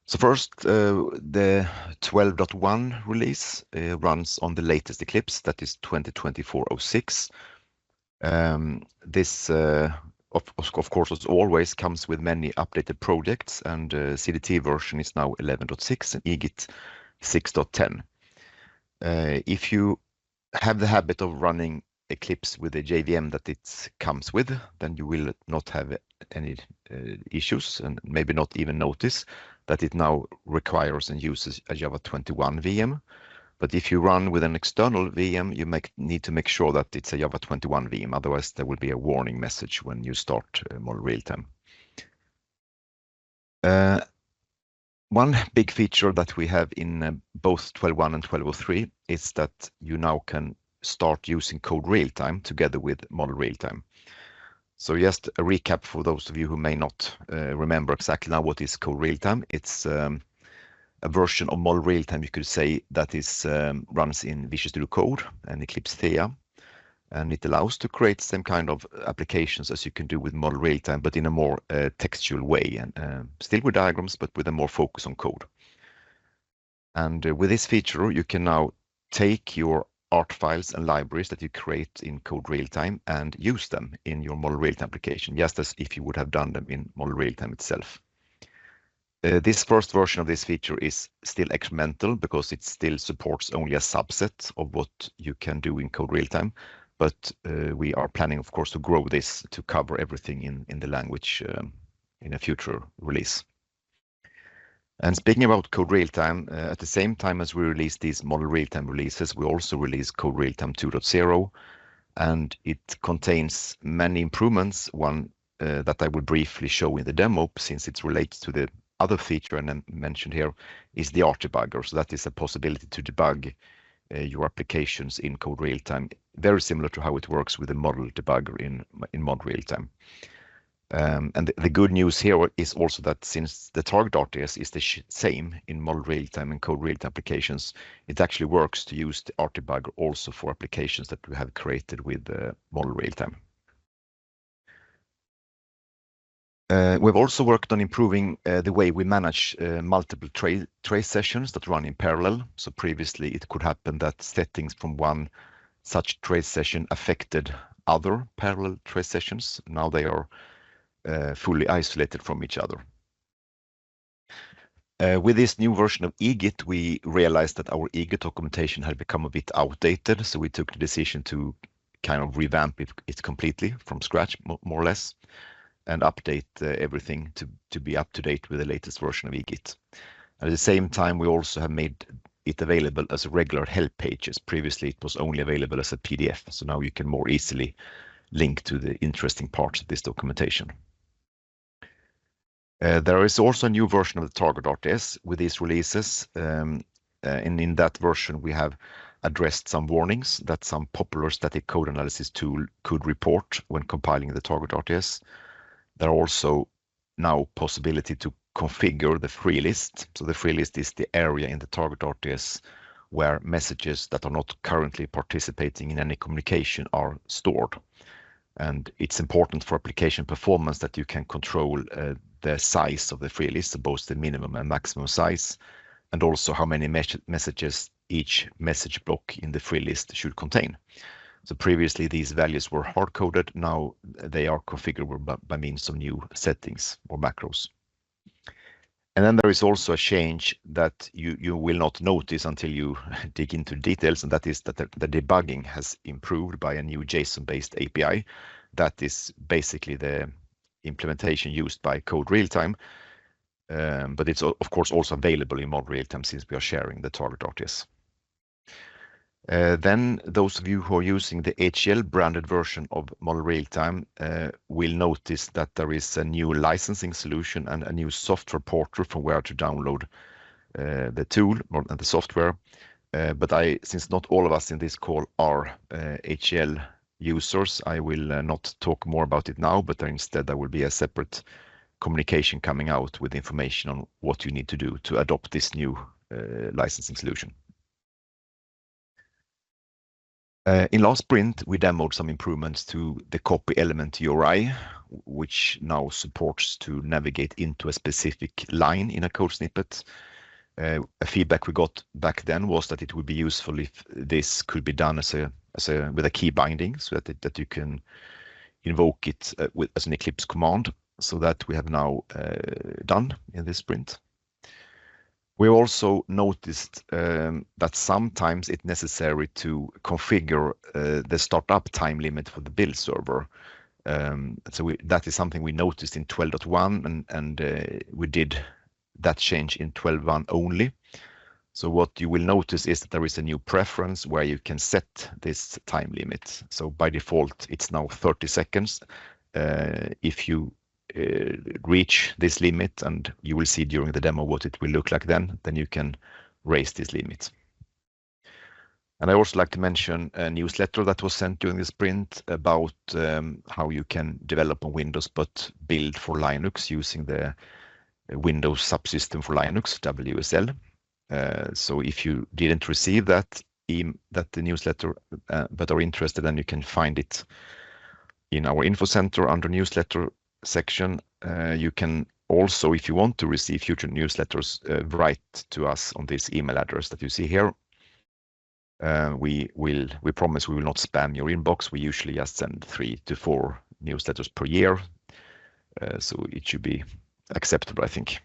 So first, the 12.1 release runs on the latest Eclipse, that is 2024-06. This, of course, as always, comes with many updated projects, and CDT version is now 11.6 and EGit 6.10. If you have the habit of running Eclipse with the JVM that it comes with, then you will not have any issues and maybe not even notice that it now requires and uses a Java 21 VM. But if you run with an external VM, you need to make sure that it's a Java 21 VM. Otherwise, there will be a warning message when you start Model RealTime. One big feature that we have in both 12.1 and 12.03 is that you now can start using Code RealTime together with Model RealTime. So just a recap for those of you who may not remember exactly now what is Code RealTime. It's a version of Model RealTime, you could say, that is runs in Visual Studio Code and Eclipse Thea, and it allows to create the same kind of applications as you can do with Model RealTime, but in a more textual way, and still with diagrams, but with a more focus on code. And with this feature, you can now take your art files and libraries that you create in Code RealTime and use them in your Model RealTime application, just as if you would have done them in Model RealTime itself. This first version of this feature is still experimental because it still supports only a subset of what you can do in Code RealTime, but we are planning, of course, to grow this to cover everything in the language in a future release. And speaking about Code RealTime, at the same time as we release these Model RealTime releases, we also release Code RealTime 2.0, and it contains many improvements. One that I will briefly show in the demo, since it's related to the other feature and mentioned here, is the art debugger. So that is a possibility to debug your applications in Code RealTime, very similar to how it works with the model debugger in Model RealTime. And the good news here is also that since the target RTS is the same in Model RealTime and Code RealTime applications, it actually works to use the art debugger also for applications that we have created with Model RealTime. We've also worked on improving the way we manage multiple trace sessions that run in parallel. So previously it could happen that settings from one such trace session affected other parallel trace sessions. Now they are fully isolated from each other. With this new version of EGit, we realized that our EGit documentation had become a bit outdated, so we took the decision to kind of revamp it completely from scratch, more or less, and update everything to be up to date with the latest version of EGit. At the same time, we also have made it available as regular help pages. Previously, it was only available as a PDF, so now you can more easily link to the interesting parts of this documentation. There is also a new version of the target RTS with these releases, and in that version we have addressed some warnings that some popular static code analysis tool could report when compiling the target RTS. There are also now possibility to configure the free list. So the free list is the area in the target RTS where messages that are not currently participating in any communication are stored. And it's important for application performance that you can control the size of the free list, so both the minimum and maximum size, and also how many messages each message block in the free list should contain. So previously these values were hard-coded, now they are configurable by means of new settings or macros. And then there is also a change that you will not notice until you dig into details, and that is that the debugging has improved by a new JSON-based API. That is basically the implementation used by Code RealTime, but it's of course also available in Model RealTime since we are sharing the target RTS. Then those of you who are using the HCL branded version of Model RealTime will notice that there is a new licensing solution and a new software portal from where to download the tool or the software. But since not all of us in this call are HCL users, I will not talk more about it now, but instead there will be a separate communication coming out with information on what you need to do to adopt this new licensing solution. In last sprint, we demoed some improvements to the copy element URI, which now supports to navigate into a specific line in a code snippet. A feedback we got back then was that it would be useful if this could be done with a key binding, so that you can invoke it as an Eclipse command. So that we have now done in this sprint. We also noticed that sometimes it's necessary to configure the startup time limit for the build server. That is something we noticed in 12.1, and we did that change in 12.1 only. So what you will notice is that there is a new preference where you can set this time limit. So by default, it's now 30 seconds. If you reach this limit, and you will see during the demo what it will look like then you can raise this limit. And I also like to mention a newsletter that was sent during the sprint about how you can develop on Windows but build for Linux using the Windows subsystem for Linux, WSL. So if you didn't receive that the newsletter but are interested, then you can find it in our info center under newsletter section. You can also, if you want to receive future newsletters, write to us on this email address that you see here. We promise we will not spam your inbox. We usually just send 3 to 4 newsletters per year, so it should be acceptable, I think.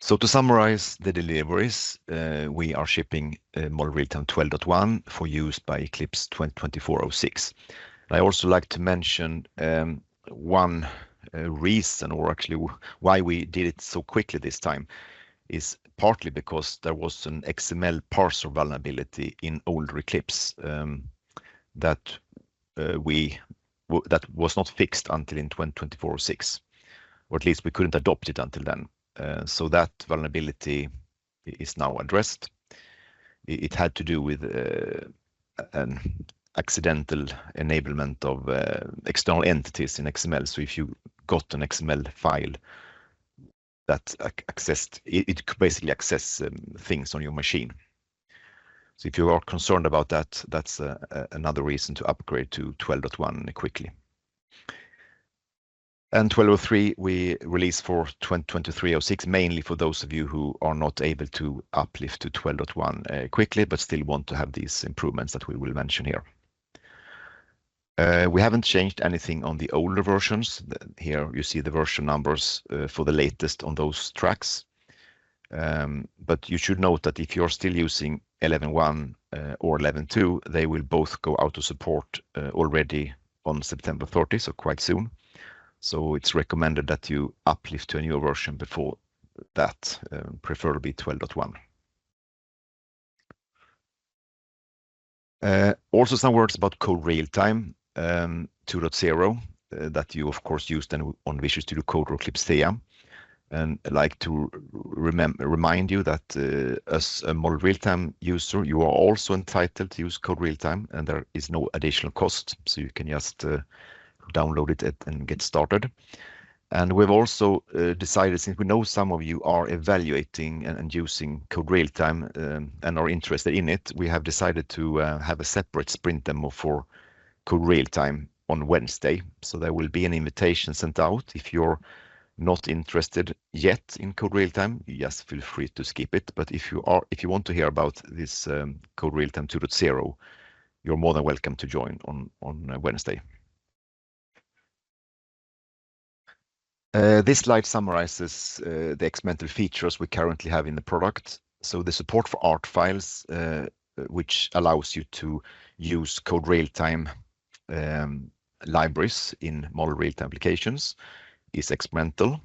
So to summarize the deliveries, we are shipping Model RealTime 12.1 for use by Eclipse 2024-06. I also like to mention one reason, or actually why we did it so quickly this time, is partly because there was an XML parser vulnerability in older Eclipse that was not fixed until in 2024-06, or at least we couldn't adopt it until then. So that vulnerability is now addressed. It had to do with an accidental enablement of external entities in XML. So if you got an XML file that it could basically access things on your machine. So if you are concerned about that, that's another reason to upgrade to 12.1 quickly. And 12.03 we release for 2023-06, mainly for those of you who are not able to uplift to 12.1 quickly, but still want to have these improvements that we will mention here. We haven't changed anything on the older versions. Here you see the version numbers for the latest on those tracks. But you should note that if you're still using 11.1 or 11.2, they will both go out of support already on September 30, so quite soon. So it's recommended that you uplift to a newer version before that, preferably 12.1. Also some words about Code RealTime 2.0 that you of course use then on Visual Studio Code or Eclipse Thea. And I'd like to remind you that as a Model RealTime user, you are also entitled to use Code RealTime, and there is no additional cost, so you can just download it and get started. And we've also decided, since we know some of you are evaluating and using Code RealTime and are interested in it, we have decided to have a separate sprint demo for Code RealTime on Wednesday. So there will be an invitation sent out. If you're not interested yet in Code RealTime, yes, feel free to skip it. But if you want to hear about this Code RealTime 2.0, you're more than welcome to join on Wednesday. This slide summarizes the experimental features we currently have in the product. So the support for art files, which allows you to use Code RealTime libraries in Model RealTime applications, is experimental.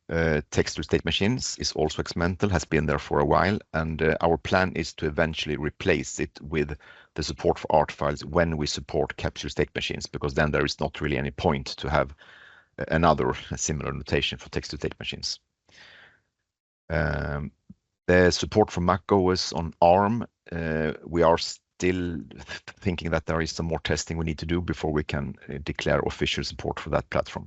Text-to-state machines is also experimental, has been there for a while, and our plan is to eventually replace it with the support for art files when we support capture state machines, because then there is not really any point to have another similar notation for text-to-state machines. The support for Mac OS on ARM, we are still thinking that there is some more testing we need to do before we can declare official support for that platform.